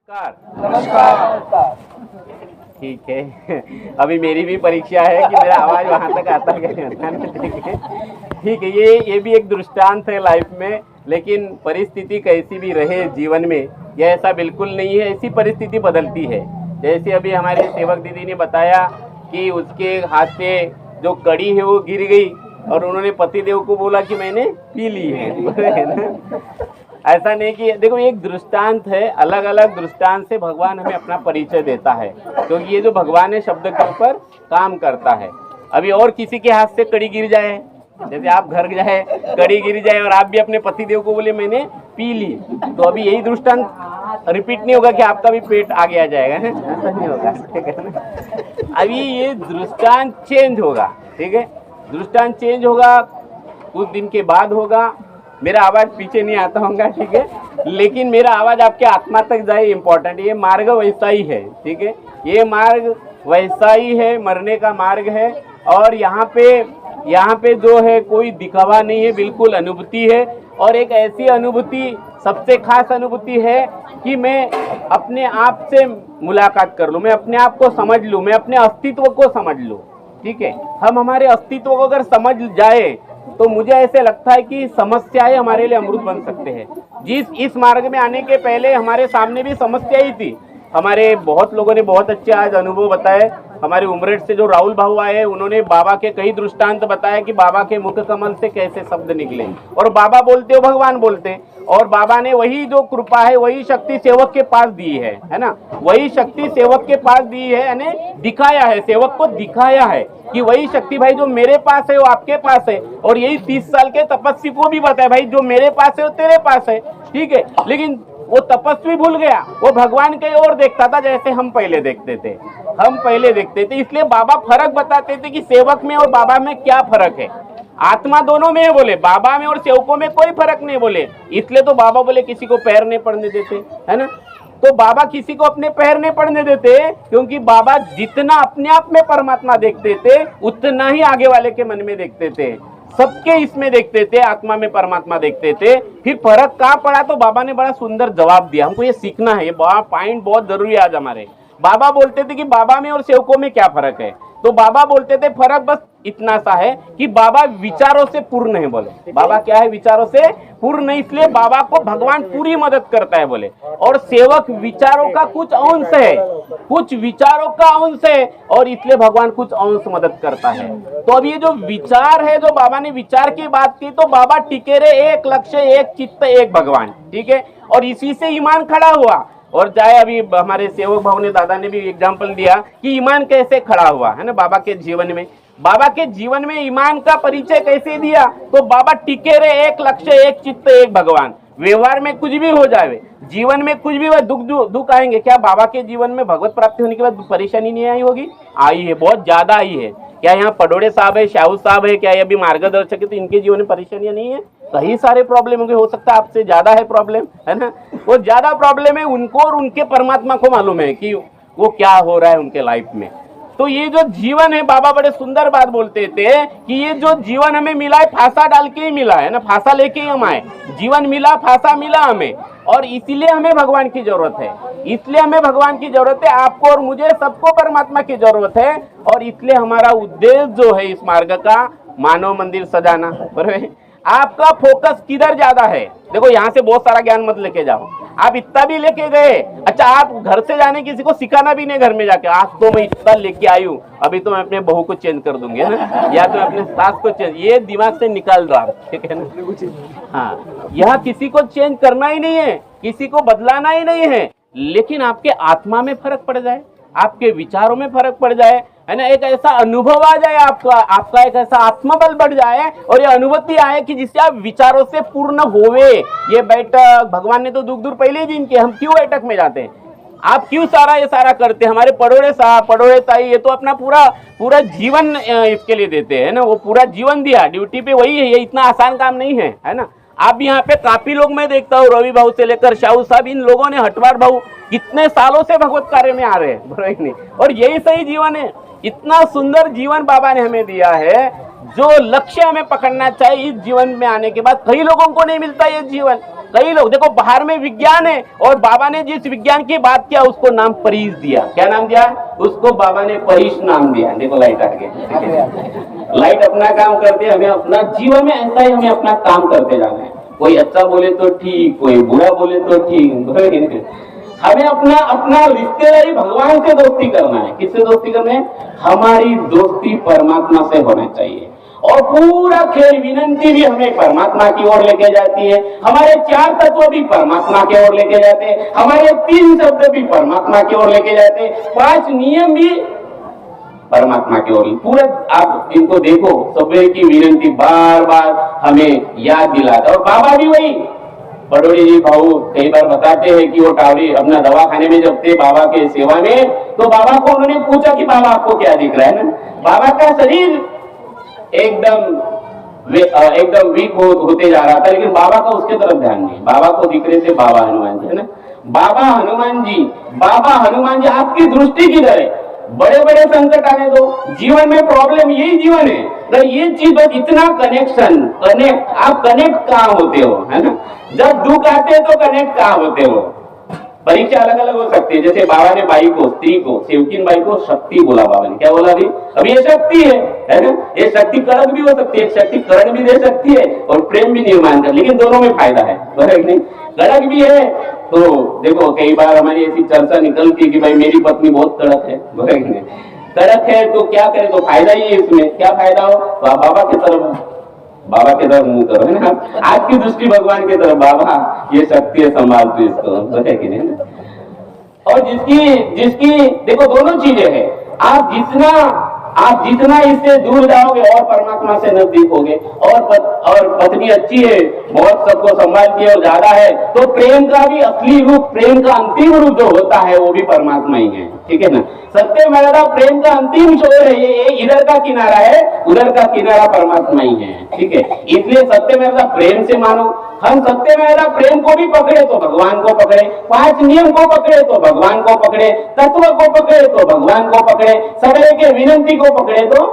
नमस्कार। ठीक है, अभी मेरी भी परीक्षा है कि मेरा आवाज वहां तक आता है कि नहीं आता। ठीक है, ये भी एक दृष्टांत है लाइफ में। लेकिन परिस्थिति कैसी भी रहे जीवन में, यह ऐसा बिल्कुल नहीं है, ऐसी परिस्थिति बदलती है। जैसे अभी हमारे सेवक दीदी ने बताया कि उसके हाथ से जो कड़ी है वो गिर गई और उन्होंने पतिदेव को बोला कि मैंने पी ली है ना। ऐसा नहीं कि देखो, एक दृष्टांत है, अलग अलग दृष्टांत से भगवान हमें अपना परिचय देता है, क्योंकि ये जो भगवान है शब्द के ऊपर काम करता है। अभी और किसी के हाथ से कड़ी गिर जाए, जैसे आप घर जाए कड़ी गिर जाए और आप भी अपने पतिदेव को बोले मैंने पी ली, तो अभी यही दृष्टांत रिपीट नहीं होगा कि आपका भी पेट आगे आ जाएगा, ऐसा नहीं होगा, ठीक है ना। अभी ये दृष्टांत चेंज होगा, ठीक है, दृष्टांत चेंज होगा, कुछ दिन के बाद होगा। मेरा आवाज पीछे नहीं आता होगा, ठीक है, लेकिन मेरा आवाज आपके आत्मा तक जाए, इम्पोर्टेंट। ये मार्ग वैसा ही है, ठीक है, ये मार्ग वैसा ही है, मरने का मार्ग है। और यहाँ पे जो है कोई दिखावा नहीं है, बिल्कुल अनुभूति है। और एक ऐसी अनुभूति, सबसे खास अनुभूति है कि मैं अपने आप से मुलाकात कर लूँ, मैं अपने आप को समझ लूँ, मैं अपने अस्तित्व को समझ लूँ, ठीक है। हम हमारे अस्तित्व को अगर समझ जाए तो मुझे ऐसे लगता है कि समस्याएं हमारे लिए अमृत बन सकते हैं। इस मार्ग में आने के पहले हमारे सामने भी समस्या ही थी। हमारे बहुत लोगों ने बहुत अच्छे आज अनुभव बताए। हमारे उमरेठ से जो राहुल भाऊ आए, उन्होंने बाबा के कई दृष्टांत बताया कि बाबा के मुख कमल से कैसे शब्द निकले, और बाबा बोलते हो भगवान बोलते, और बाबा ने वही जो कृपा है, वही शक्ति सेवक के पास दी है ना, वही शक्ति सेवक के पास दी है, यानी दिखाया है, सेवक को दिखाया है कि वही शक्ति भाई जो मेरे पास है वो आपके पास है। और यही 30 साल के तपस्वी को भी बताया, भाई जो मेरे पास है वो तेरे पास है, ठीक है। लेकिन वो तपस्वी भूल गया, वो भगवान के ओर देखता था जैसे हम पहले देखते थे, इसलिए बाबा फर्क बताते थे कि सेवक में और बाबा में क्या फर्क है। आत्मा दोनों में है बोले, बाबा में और सेवकों में कोई फर्क नहीं बोले। इसलिए तो बाबा बोले किसी को पैर नहीं पड़ने देते, है ना। तो बाबा किसी को अपने पैर नहीं पड़ने देते, क्योंकि बाबा जितना अपने आप में परमात्मा देखते थे उतना ही आगे वाले के मन में देखते थे, सबके इसमें देखते थे, आत्मा में परमात्मा देखते थे। फिर फर्क कहाँ पड़ा, तो बाबा ने बड़ा सुंदर जवाब दिया। हमको ये सीखना है, ये पॉइंट बहुत जरूरी है आज हमारे। बाबा बोलते थे कि बाबा में और सेवकों में क्या फर्क है, तो बाबा बोलते थे फर्क बस इतना सा है कि बाबा विचारों से पूर्ण है बोले। बाबा क्या है, विचारों से पूर्ण नहीं, इसलिए बाबा को भगवान पूरी मदद करता है बोले। और सेवक विचारों का कुछ अंश है, कुछ विचारों का अंश है, और इसलिए भगवान कुछ अंश मदद करता है। तो अब ये जो विचार है, जो बाबा ने विचार की बात की, तो बाबा टिके रहे, एक लक्ष्य, एक चित्त, एक भगवान, ठीक है। और इसी से ईमान खड़ा हुआ। और चाहे अभी हमारे सेवक भाव ने, दादा ने भी एग्जाम्पल दिया कि ईमान कैसे खड़ा हुआ है ना बाबा के जीवन में। बाबा के जीवन में ईमान का परिचय कैसे दिया, तो बाबा टिके रहे, एक लक्ष्य, एक चित्त, एक भगवान। व्यवहार में कुछ भी हो जाए, जीवन में कुछ भी हो, दुख आएंगे, क्या बाबा के जीवन में भगवत प्राप्ति होने के बाद परेशानी नहीं आई होगी? आई है, बहुत ज्यादा आई है। क्या यहाँ पडोड़े साहब है, शाहू साहब है, क्या ये अभी मार्गदर्शक है, तो इनके जीवन में परेशानियां नहीं है? कई सारे प्रॉब्लम होंगे, हो सकता है आपसे ज्यादा है प्रॉब्लम, है ना। वो ज्यादा प्रॉब्लम है उनको, और उनके परमात्मा को मालूम है कि वो क्या हो रहा है उनके लाइफ में। तो ये जो जीवन है, बाबा बड़े सुंदर बात बोलते थे कि ये जो जीवन हमें मिला है, फांसा डाल के ही मिला है ना, फांसा लेके ही हम आए। जीवन मिला, फांसा मिला हमें, और इसीलिए हमें भगवान की जरूरत है, इसलिए हमें भगवान की जरूरत है। आपको और मुझे, सबको परमात्मा की जरूरत है। और इसलिए हमारा उद्देश्य जो है इस मार्ग का, मानव मंदिर सजाना, बराबर। आपका फोकस किधर ज्यादा है? देखो, यहाँ से बहुत सारा ज्ञान मत लेके जाओ, आप इतना भी लेके गए, अच्छा आप घर से जाने किसी को सिखाना भी नहीं घर में जाके, आज तो मैं इतना लेके आई हूँ, अभी तो मैं अपने बहू को चेंज कर दूंगी, है ना, या तो अपने सास को चेंज, ये दिमाग से निकाल दो आप, ठीक है ना। हाँ, यहाँ किसी को चेंज करना ही नहीं है, किसी को बदलाना ही नहीं है, लेकिन आपके आत्मा में फर्क पड़ जाए, आपके विचारों में फर्क पड़ जाए, है ना, एक ऐसा अनुभव आ जाए, आपका एक ऐसा आत्मबल बढ़ जाए, और ये अनुभूति आए कि जिससे आप विचारों से पूर्ण होवे। ये बैठक भगवान ने तो दुख दूर पहले ही दिन किए, हम क्यों बैठक में जाते हैं? आप क्यों ये सारा करते हैं? हमारे पड़ोड़े साहब, पड़ोड़े ताई, ये तो अपना पूरा जीवन इसके लिए देते हैं ना, वो पूरा जीवन दिया ड्यूटी पे, वही है। ये इतना आसान काम नहीं है ना। आप यहाँ पे काफी लोग मैं देखता हूँ, रवि भाऊ से लेकर शाहू साहब, इन लोगों ने, हटवार भाऊ, कितने सालों से भगवत कार्य में आ रहे हैं, बराबर नहीं? और यही सही जीवन है। इतना सुंदर जीवन बाबा ने हमें दिया है, जो लक्ष्य हमें पकड़ना चाहिए इस जीवन में आने के बाद। कई लोगों को नहीं मिलता ये जीवन, कई लोग देखो बाहर में विज्ञान है और बाबा ने जिस विज्ञान की बात किया उसको नाम परीश दिया। क्या नाम दिया उसको? बाबा ने परीश नाम दिया। देखो लाइट आ गई। लाइट अपना काम करते, हमें अपना जीवन में ऐसा ही हमें अपना काम करते जाना है। कोई अच्छा बोले तो ठीक, कोई बुरा बोले तो ठीक। हमें अपना अपना रिश्तेदारी भगवान से दोस्ती करना है। किससे दोस्ती करना है? हमारी दोस्ती परमात्मा से होना चाहिए। और पूरा खेल विनंती भी हमें परमात्मा की ओर लेके जाती है, हमारे 4 तत्व भी परमात्मा की ओर लेके जाते हैं, हमारे 3 शब्द भी परमात्मा की ओर लेके जाते हैं, 5 नियम भी परमात्मा की ओर। पूरा आप इनको देखो, सबे की विनंती बार बार हमें याद दिलाता है। और बाबा भी वही, पडोरी जी भाऊ कई बार बताते हैं कि वो टावरी अपना दवाखाने में जब थे बाबा के सेवा में, तो बाबा को उन्होंने पूछा कि बाबा आपको क्या दिख रहा है ना? बाबा का शरीर एकदम वीक होते जा रहा था, लेकिन बाबा का उसके तरफ ध्यान नहीं। बाबा को दिख रहे थे बाबा हनुमान जी, है ना? बाबा हनुमान जी आपकी दृष्टि किधर है? बड़े बड़े संकट आने दो, जीवन में प्रॉब्लम यही जीवन है, तो ये चीज इतना कनेक्ट आप कनेक्ट कहाँ होते हो, है ना? जब दुख आते हैं तो कनेक्ट कहाँ होते हो? परीक्षा अलग अलग हो सकती है। जैसे बाबा ने बाई को, स्त्री को, सेवकीन बाई को शक्ति बोला बाबा ने। क्या बोला अभी? अब ये शक्ति है ना? ये शक्ति कड़क भी हो सकती है, शक्ति करण भी दे सकती है और प्रेम भी निर्माण कर, लेकिन दोनों में फायदा है, नहीं? कड़क भी है तो देखो कई बार हमारी ऐसी चर्चा निकलती है कि भाई मेरी पत्नी बहुत कड़क है, कड़क है तो क्या करे, तो फायदा ही है इसमें। क्या फायदा हो? तो आप बाबा की तरफ मुंह करो, है ना? आपकी दृष्टि भगवान की तरफ, बाबा ये शक्ति है संभाल तू इसको, तो है कि नहीं? और जिसकी देखो दोनों चीजें हैं। आप जितना इससे दूर जाओगे और परमात्मा से नजदीक होगे। और पत्नी अच्छी है, बहुत सबको संभालती है और ज्यादा है, तो प्रेम का भी असली रूप, प्रेम का अंतिम रूप जो होता है वो भी परमात्मा ही है, ठीक है ना? सत्य मेरा प्रेम का अंतिम छोर है, ये इधर का किनारा है, उधर का किनारा परमात्मा ही है, ठीक है? इसलिए सत्य मेरा प्रेम से मानो। हम सत्य मेरा प्रेम को भी पकड़े तो भगवान को पकड़े, 5 नियम को पकड़े तो भगवान को पकड़े, तत्व को पकड़े तो भगवान को पकड़े, सबरे के विनंती को पकड़े तो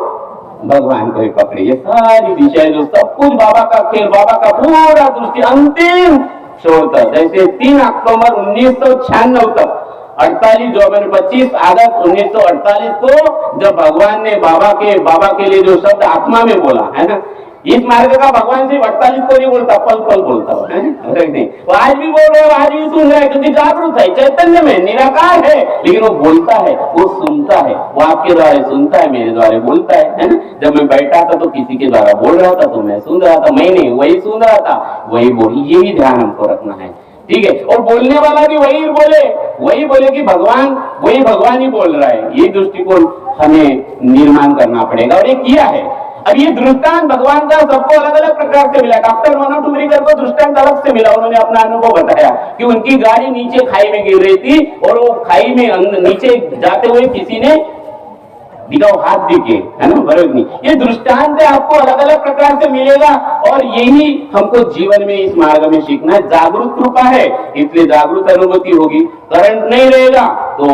भगवान को ही पकड़े। ये सारी दिशाएं जो सब कुछ बाबा का खेल, बाबा का पूरा दृष्टि अंतिम छोर तक। जैसे 3 अक्टूबर 1996 तक 48 जो 25 अगस्त 1948 को जब भगवान ने बाबा के लिए जो शब्द आत्मा में बोला, है ना? इस मार्ग का भगवान सिर्फ 48 को नहीं बोलता, पल पल बोलता है, नहीं? वो आज भी बोल रहे हो, आज भी सुन रहे हैं, क्योंकि जागरूक है, चैतन्य में निराकार है, लेकिन वो बोलता है, वो सुनता है, वो आपके द्वारा सुनता है, मेरे द्वारा बोलता है ना? जब मैं बैठा था तो किसी के द्वारा बोल रहा था तो मैं सुन रहा था, मैं नहीं वही सुन रहा था, वही बोल। ये भी ध्यान हमको रखना है, ठीक है? और बोलने वाला भी वही बोले कि वही भगवान ही बोल रहा है। ये दृष्टिकोण हमें निर्माण करना पड़ेगा और ये किया है। अब ये दृष्टांत भगवान का सबको अलग अलग प्रकार से मिला। डॉक्टर मनोज टुमरीकर को दृष्टांत अलग से मिला। उन्होंने अपना अनुभव बताया कि उनकी गाड़ी नीचे खाई में गिर रही थी और वो खाई में नीचे जाते हुए किसी ने दिखाओ हाथ दिखे, है ना? बराबर नहीं? ये दृष्टांत आपको अलग अलग प्रकार से मिलेगा और यही हमको जीवन में इस मार्ग में सीखना है। जागरूक कृपा है, इसलिए जागरूक अनुभूति होगी। करंट नहीं रहेगा तो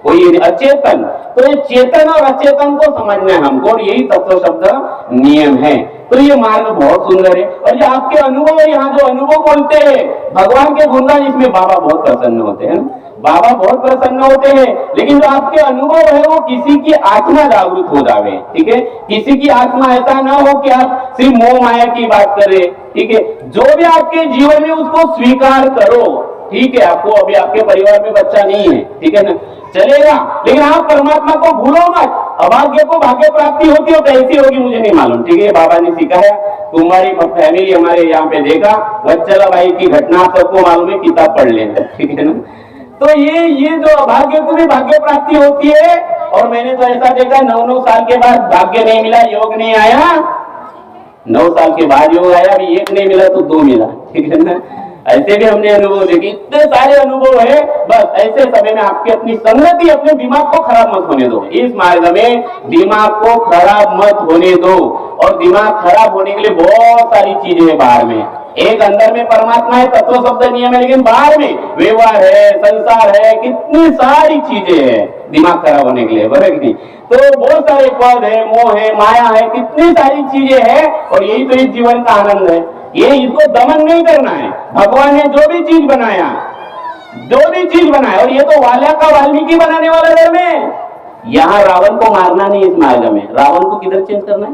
कोई अचेतन, तो ये चेतन और अचेतन को समझना है हमको, और यही तत्व शब्द नियम है। तो ये मार्ग बहुत सुंदर है। और ये आपके अनुभव है, यहाँ जो अनुभव बोलते हैं भगवान के गुणगान, इसमें बाबा बहुत प्रसन्न होते हैं, बाबा बहुत प्रसन्न होते हैं। लेकिन जो आपके अनुभव है वो किसी की आत्मा जागरूक हो जावे, ठीक है? किसी की आत्मा ऐसा ना हो कि आप सिर्फ मोह माया की बात करें, ठीक है? जो भी आपके जीवन में उसको स्वीकार करो, ठीक है? आपको अभी आपके परिवार में बच्चा नहीं है, ठीक है ना? चलेगा, लेकिन आप परमात्मा को भूलो मत। अभाग्य को भाग्य प्राप्ति होती हो, कैसी होगी मुझे नहीं मालूम, ठीक है? बाबा ने सिखाया। तुम्हारी फैमिली हमारे यहाँ पे देखा, वत्सला भाई की घटना सबको मालूम है, किताब पढ़ लेना, ठीक है ना? तो ये जो अभाग्य को भी भाग्य प्राप्ति होती है। और मैंने तो ऐसा देखा 9 साल के बाद भाग्य नहीं मिला, योग नहीं आया, 9 साल के बाद योग आया, अभी 1 नहीं मिला तो 2 मिला, ठीक है ना? ऐसे भी हमने अनुभव देखे, इतने सारे अनुभव है। बस ऐसे समय में आपकी अपनी संगति, अपने दिमाग को खराब मत होने दो। इस मार्ग में दिमाग को खराब मत होने दो। और दिमाग खराब होने के लिए बहुत सारी चीजें है बाहर में। एक अंदर में परमात्मा है, तत्व शब्द नियम है, लेकिन बाहर में व्यवहार है, संसार है, कितनी सारी चीजें हैं दिमाग खराब होने के लिए, बराबर नहीं? तो बहुत सारे पद है, मोह है, माया है, कितनी सारी चीजें हैं। और यही तो इस जीवन का आनंद है। ये इसको दमन नहीं करना है। भगवान ने जो भी चीज बनाया, और ये तो वाल्या का वाल्मीकि बनाने वाला धर्म है। यहाँ रावण को मारना नहीं, इस मार्ग में रावण को किधर चेंज करना है,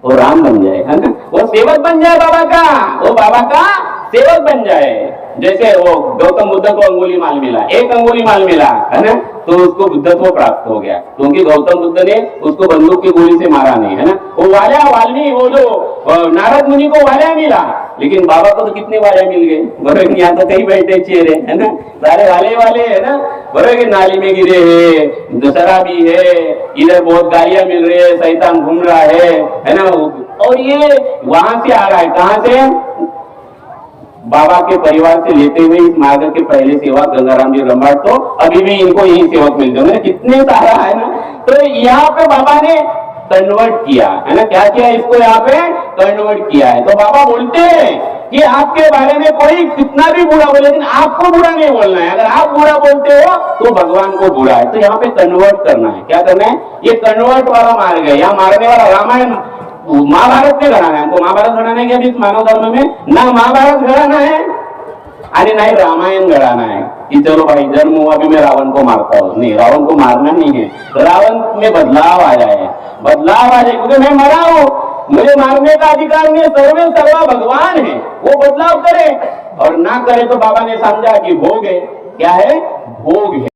वो राम बन जाए, है ना, वो सेवक बन जाए बाबा का, वो बाबा का सेवक बन जाए। जैसे वो गौतम बुद्ध को अंगुली माल मिला, एक अंगुली माल मिला, है ना, तो उसको बुद्धत्व प्राप्त हो गया, क्योंकि गौतम बुद्ध ने उसको बंदूक की गोली से मारा नहीं, है ना। वो वाल्या वाल्मीकि, वो जो नारद मुनि को वाल्या मिला, लेकिन बाबा को तो कितने वाले मिल गए, बरोबर। यहाँ तो कई बैठे चेहरे, है ना, सारे वाले है ना, बरोबर। नाली में गिरे है, शराबी है, इधर बहुत गालियां मिल रही है, शैतान घूम रहा है ना, और ये वहां से आ रहा है, कहां से, बाबा के परिवार से लेते हुए इस मार्ग के पहले सेवक गंगाराम जी रंबाट, तो अभी भी इनको यही सेवक मिलते हैं, कितने सारा है ना। तो यहाँ पे बाबा ने कन्वर्ट किया, है ना, क्या किया, इसको यहाँ पे कन्वर्ट किया है। तो बाबा बोलते हैं कि आपके बारे में कोई कितना भी बुरा बोले, लेकिन आपको बुरा नहीं बोलना है। अगर आप बुरा बोलते हो तो भगवान को बुरा है। तो यहाँ पे कन्वर्ट करना है, क्या करना है, ये कन्वर्ट वाला मार्ग है। यहाँ मारने वाला रामायण महाभारत में घडाना है, हमको महाभारत घडाना है क्या अभी मानव धर्म में, ना महाभारत घडाना है आणि नाही रामायण घडाना है कि चलो भाई जन्म हुआ भी मैं रावण को मारता हूँ। नहीं, रावण को मारना नहीं है, रावण में बदलाव आ जाए, क्योंकि मैं मरा हूँ, मुझे मारने का अधिकार नहीं, सर्वे सर्वा भगवान है, वो बदलाव करे, और ना करे तो बाबा ने समझा कि भोग है, क्या है, भोग है।